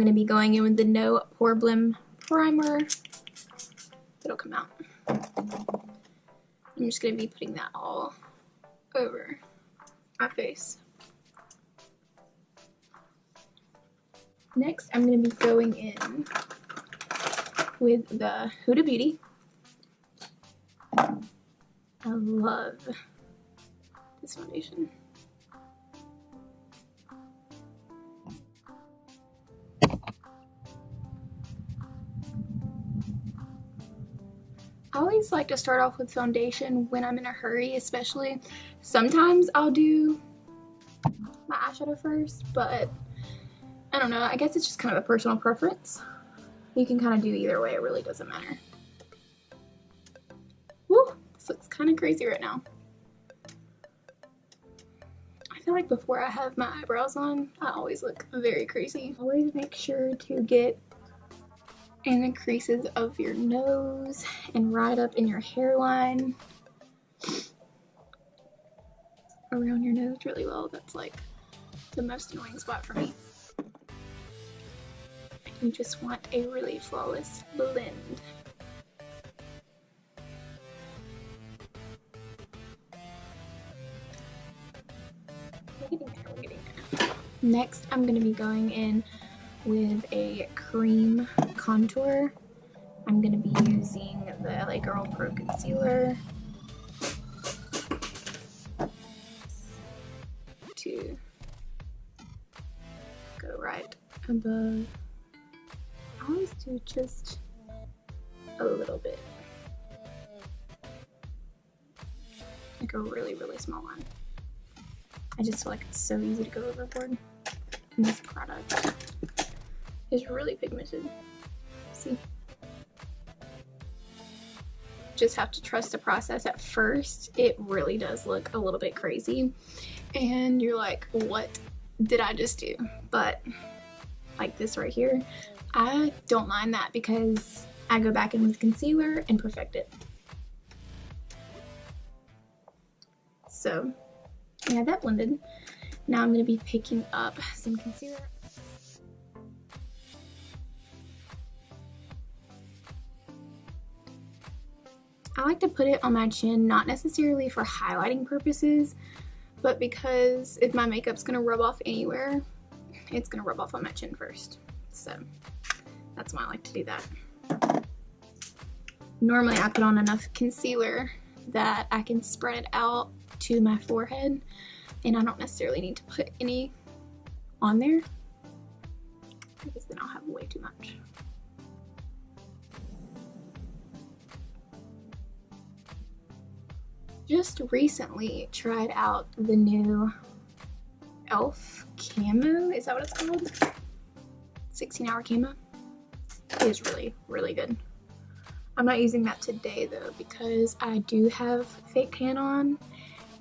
going to be going in with the No Pore Blem Primer. It'll come out. I'm just going to be putting that all over my face. Next, I'm going to be going in with the Huda Beauty. I love this foundation. I always like to start off with foundation when I'm in a hurry, especially. Sometimes I'll do my eyeshadow first, but I don't know. I guess it's just kind of a personal preference. You can kind of do either way. It really doesn't matter. Woo! This looks kind of crazy right now. I feel like before I have my eyebrows on, I always look very crazy. Always make sure to get in the creases of your nose and right up in your hairline. Around your nose really well. That's like the most annoying spot for me. You just want a really flawless blend. We're getting there. Next, I'm going to be going in with a cream contour. I'm going to be using the LA Girl Pro Concealer to go right above. I always do just a little bit, like a really, really small one. I just feel like it's so easy to go overboard. And this product is really pigmented. See? Just have to trust the process. At first, it really does look a little bit crazy, and you're like, what did I just do? But like this right here, I don't mind that because I go back in with concealer and perfect it. So I have that blended. Now I'm going to be picking up some concealer. I like to put it on my chin, not necessarily for highlighting purposes, but because if my makeup's going to rub off anywhere, it's going to rub off on my chin first. So that's why I like to do that. Normally I put on enough concealer that I can spread it out to my forehead, and I don't necessarily need to put any on there because then I'll have way too much. Just recently tried out the new e.l.f. Camo. Is that what it's called? 16-hour Camo. It is really, really good. I'm not using that today though because I do have fake tan on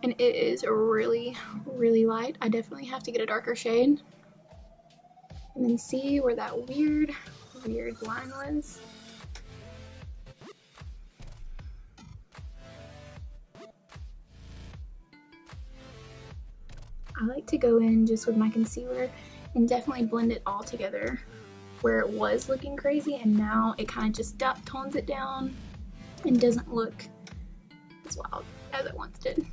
and it is really, really light. I definitely have to get a darker shade. And then see where that weird line was. I like to go in just with my concealer and definitely blend it all together where it was looking crazy, and now it kind of just tones it down and doesn't look as wild as it once did.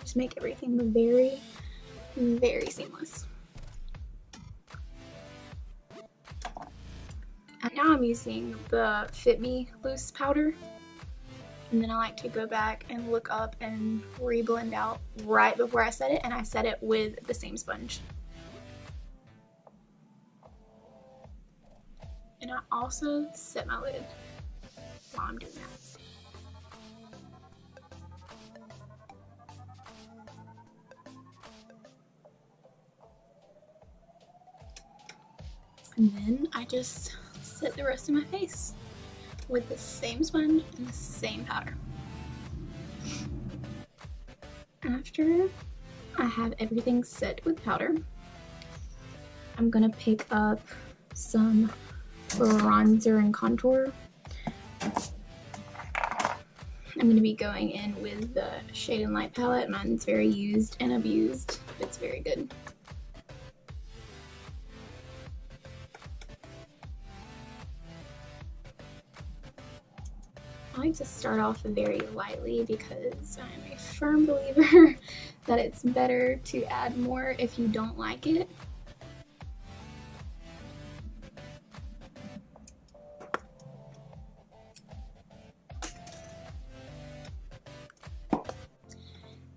Just make everything very, very seamless. And now I'm using the Fit Me loose powder. And then I like to go back and look up and re-blend out right before I set it, and I set it with the same sponge. And I also set my lid while I'm doing that. And then I just set the rest of my face with the same sponge and the same powder. After I have everything set with powder, I'm gonna pick up some bronzer and contour. I'm gonna be going in with the Shade and Light palette. Mine's very used and abused. It's very good. I like to start off very lightly because I'm a firm believer that it's better to add more if you don't like it.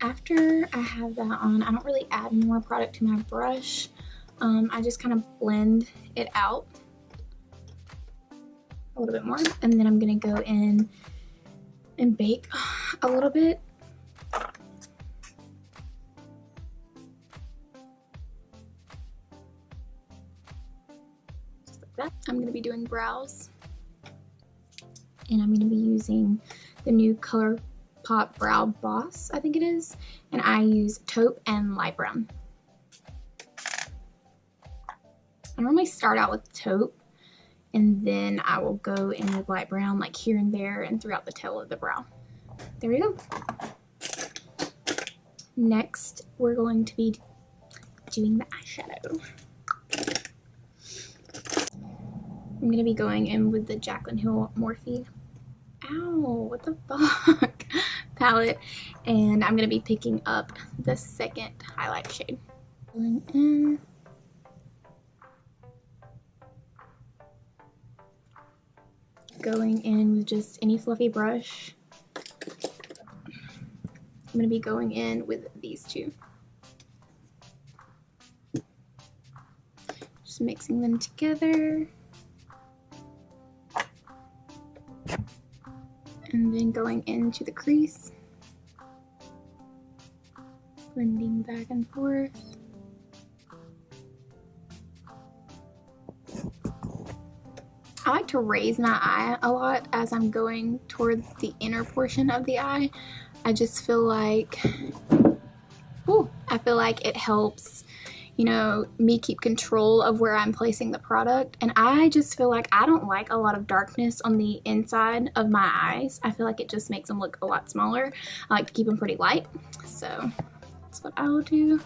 After I have that on, I don't really add more product to my brush. I just kind of blend it out a little bit more, and then I'm gonna go in and bake a little bit. Just like that. I'm gonna be doing brows, and I'm gonna be using the new ColourPop Brow Boss, I think it is, and I use taupe and light brown. I normally start out with taupe, and then I will go in with light brown, like here and there and throughout the tail of the brow. There we go. Next, we're going to be doing the eyeshadow. I'm going to be going in with the Jaclyn Hill Morphe, ow, what the fuck, palette, and I'm going to be picking up the second highlight shade. Going in. Going in with just any fluffy brush. I'm going to be going in with these two. Just mixing them together. And then going into the crease. Blending back and forth. I like to raise my eye a lot as I'm going toward the inner portion of the eye. I just feel like, it helps, you know, me keep control of where I'm placing the product. And I just feel like I don't like a lot of darkness on the inside of my eyes. I feel like it just makes them look a lot smaller. I like to keep them pretty light, so that's what I'll do.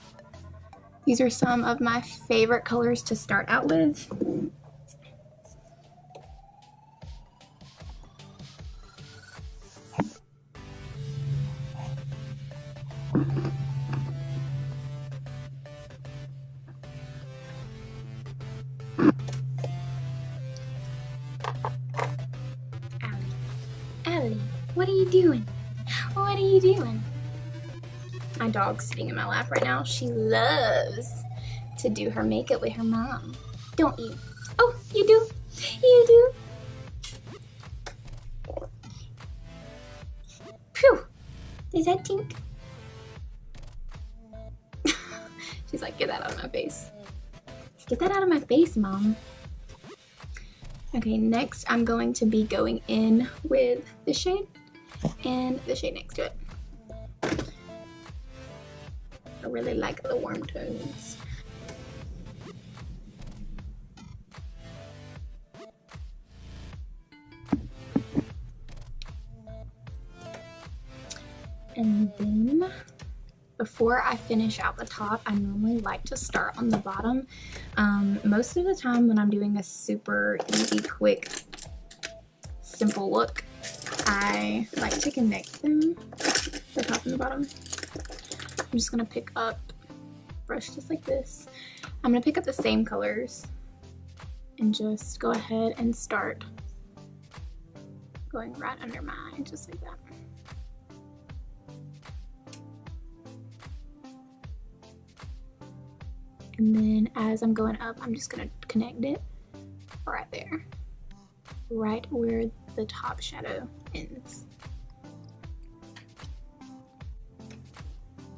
These are some of my favorite colors to start out with. Ellie, what are you doing? What are you doing? My dog's sitting in my lap right now. She loves to do her makeup with her mom. Don't you? Oh, you do? You do? Phew! Does that tink? She's like, get that out of my face. Get that out of my face, Mom. Okay, next I'm going to be going in with this shade and the shade next to it. I really like the warm tones. And then before I finish out the top, I normally like to start on the bottom. Most of the time when I'm doing a super easy, quick, simple look, I like to connect them, the top and the bottom. I'm just gonna pick up brush just like this. I'm gonna pick up the same colors and just go ahead and start going right under my eye, just like that. And then as I'm going up, I'm just gonna connect it right there, right where the top shadow ends.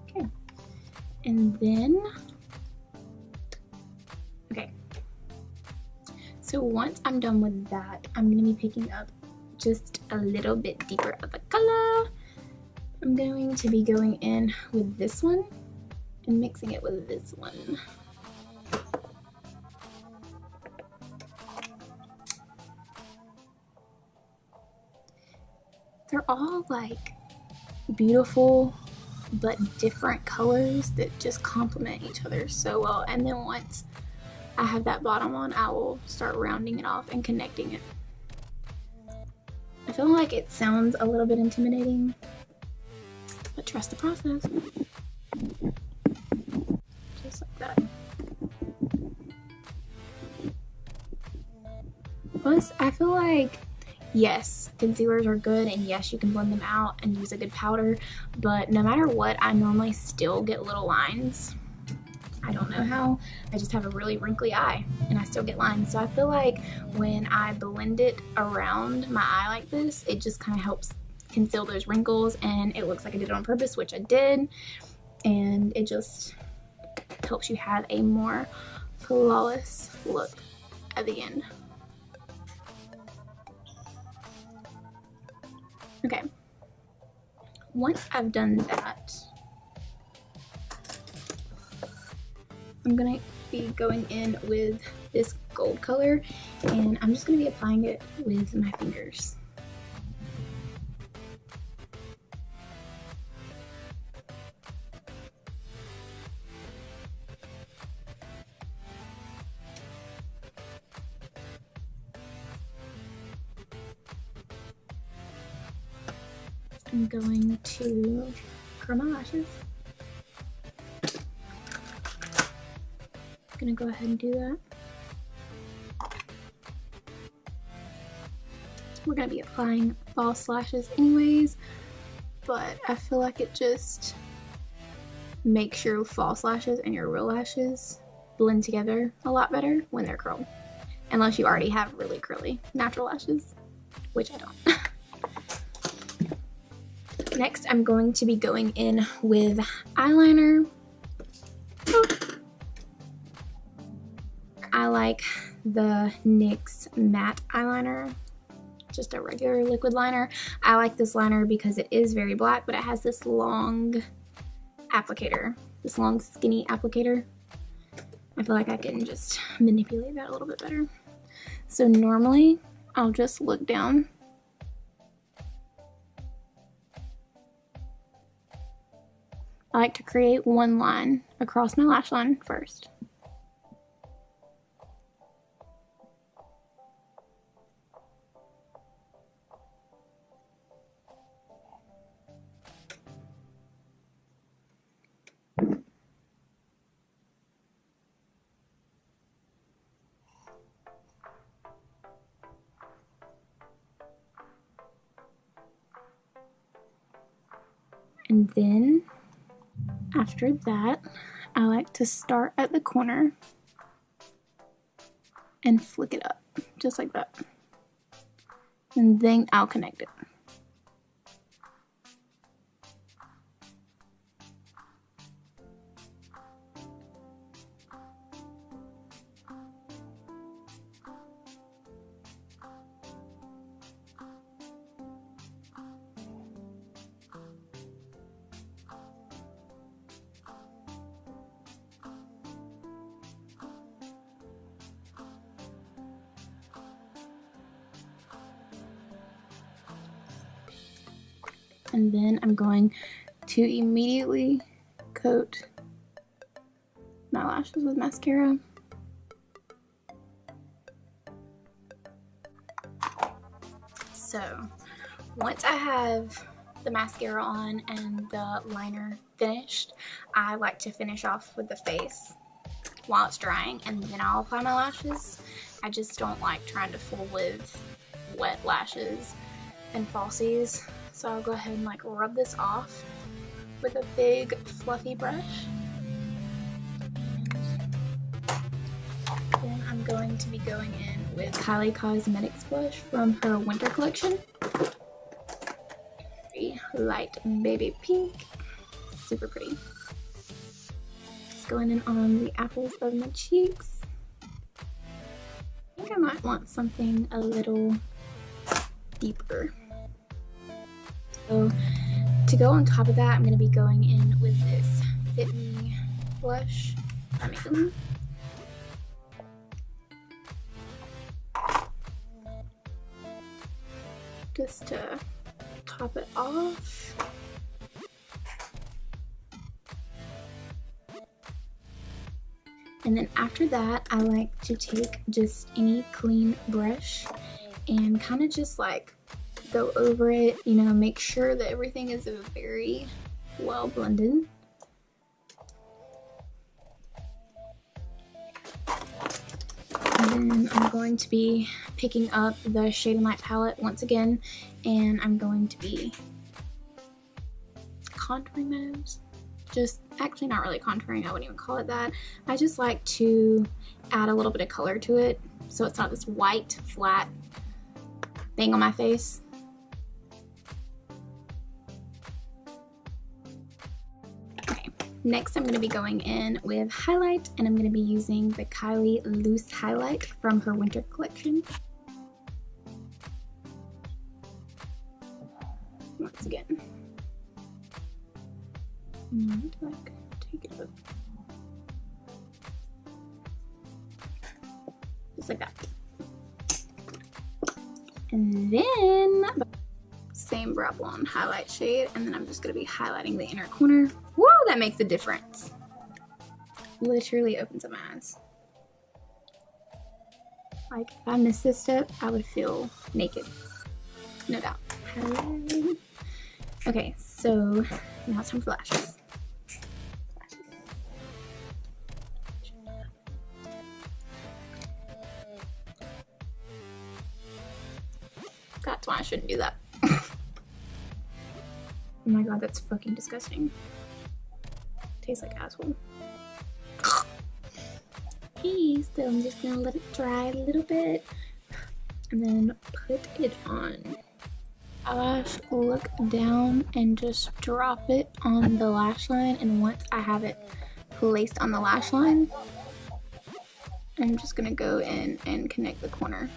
Okay, and then, okay, so once I'm done with that, I'm gonna be picking up just a little bit deeper of a color. I'm going to be going in with this one and mixing it with this one. They're all like beautiful but different colors that just complement each other so well. And then once I have that bottom on, I will start rounding it off and connecting it. I feel like it sounds a little bit intimidating, but trust the process. Just like that. Plus, I feel like, yes, concealers are good, and yes, you can blend them out and use a good powder, but no matter what, I normally still get little lines. I don't know how, I just have a really wrinkly eye, and I still get lines. So I feel like when I blend it around my eye like this, it just kind of helps conceal those wrinkles, and it looks like I did it on purpose, which I did, and it just helps you have a more flawless look at the end. Okay, once I've done that, I'm gonna be going in with this gold color, and I'm just gonna be applying it with my fingers. I'm going to curl my lashes. I'm gonna go ahead and do that. We're gonna be applying false lashes anyways, but I feel like it just makes your false lashes and your real lashes blend together a lot better when they're curled. Unless you already have really curly natural lashes, which I don't. Next, I'm going to be going in with eyeliner. I like the NYX matte eyeliner, just a regular liquid liner. I like this liner because it is very black, but it has this long applicator, this long skinny applicator. I feel like I can just manipulate that a little bit better. So normally, I'll just look down. I like to create one line across my lash line first. And then after that, I like to start at the corner and flick it up, just like that. And then I'll connect it. And then I'm going to immediately coat my lashes with mascara. So once I have the mascara on and the liner finished, I like to finish off with the face while it's drying, and then I'll apply my lashes. I just don't like trying to fool with wet lashes and falsies. So I'll go ahead and like rub this off with a big fluffy brush. Then I'm going to be going in with Kylie Cosmetics blush from her winter collection. Very light baby pink, super pretty. Just going in on the apples of my cheeks. I think I might want something a little deeper. So to go on top of that, I'm going to be going in with this Fit Me blush by Maybelline. Just to top it off. And then after that, I like to take just any clean brush and kind of just like go over it, you know, make sure that everything is very well blended. And then I'm going to be picking up the Shade and Light palette once again, and I'm going to be contouring my nose. Just, actually not really contouring, I wouldn't even call it that. I just like to add a little bit of color to it, so it's not this white, flat thing on my face. Okay, next I'm going to be going in with highlight, and I'm going to be using the Kylie Loose Highlight from her winter collection. Once again. And like take it up. Just like that. And then same Brow Blonde highlight shade, and then I'm just gonna be highlighting the inner corner. Woo, that makes a difference. Literally opens up my eyes. Like if I missed this step, I would feel naked. No doubt. Okay, so now it's time for lashes. That's why I shouldn't do that. Oh my god, that's fucking disgusting. Tastes like asshole. Okay, so I'm just gonna let it dry a little bit and then put it on. Eyelash, look down and just drop it on the lash line, and once I have it placed on the lash line, I'm just gonna go in and connect the corner.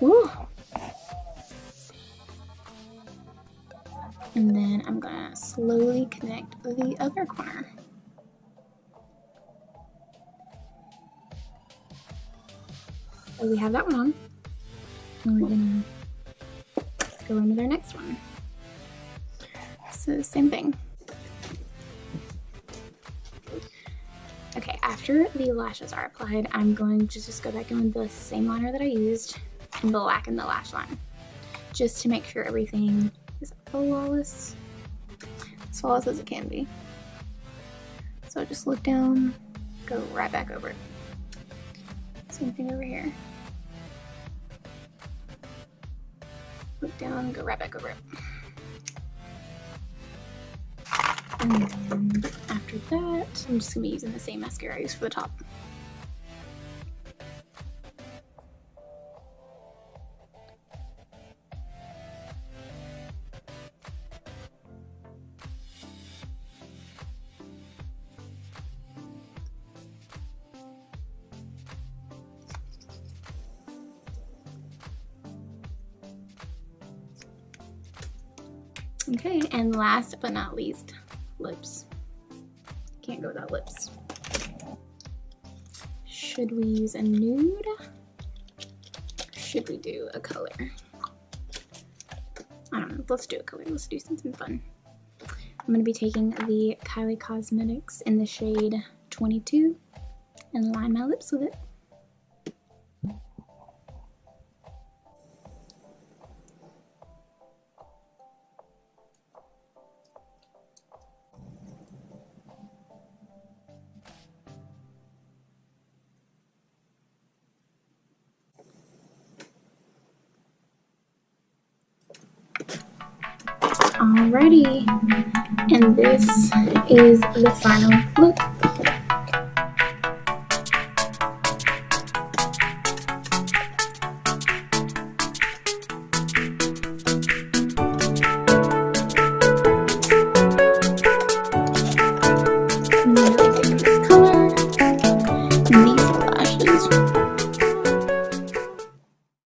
Woo. And then I'm gonna slowly connect the other corner. So we have that one on. And we're gonna go in with our next one. So same thing. Okay, after the lashes are applied, I'm going to just go back in with the same liner that I used and blacken the lash line, just to make sure everything is flawless, as flawless as it can be. So just look down, go right back over it. Same thing over here. Look down, go right back over it. And then after that, I'm just gonna be using the same mascara I used for the top. Okay, and last but not least, lips. Can't go without lips. Should we use a nude? Should we do a color? I don't know, let's do a color. Let's do something fun. I'm gonna be taking the Kylie Cosmetics in the shade 22 and line my lips with it. Alrighty, and this is the final look.